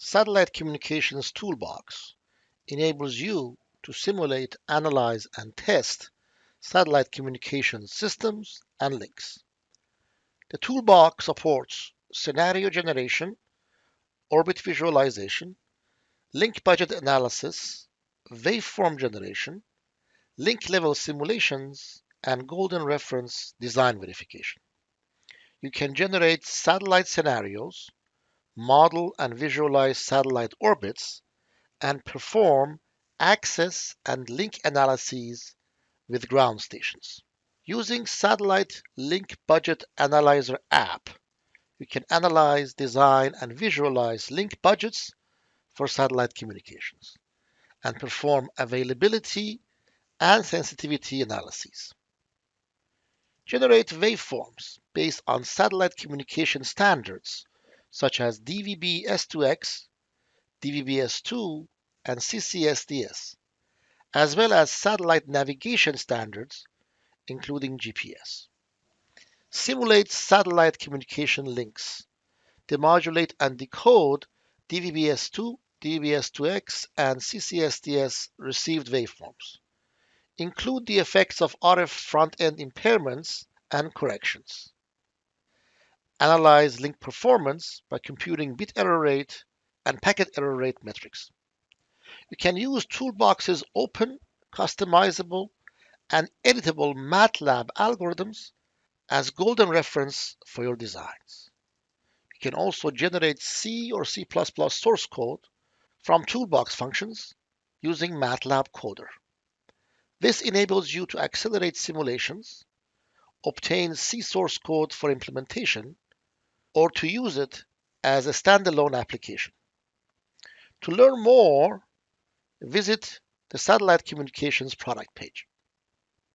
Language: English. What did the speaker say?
Satellite Communications Toolbox enables you to simulate, analyze, and test satellite communication systems and links. The toolbox supports scenario generation, orbit visualization, link budget analysis, waveform generation, link level simulations, and golden reference design verification. You can generate satellite scenarios, model and visualize satellite orbits, and perform access and link analyses with ground stations. Using Satellite Link Budget Analyzer app, you can analyze, design, and visualize link budgets for satellite communications and perform availability and sensitivity analyses. Generate waveforms based on satellite communication standards such as DVB-S2X, DVB-S2, and CCSDS, as well as satellite navigation standards, including GPS. Simulate satellite communication links. Demodulate and decode DVB-S2, DVB-S2X, and CCSDS received waveforms. Include the effects of RF front-end impairments and corrections. Analyze link performance by computing bit error rate and packet error rate metrics. You can use Toolbox's open, customizable, and editable MATLAB algorithms as golden reference for your designs. You can also generate C or C++ source code from Toolbox functions using MATLAB Coder. This enables you to accelerate simulations, obtain C source code for implementation, or to use it as a standalone application. To learn more, visit the Satellite Communications product page.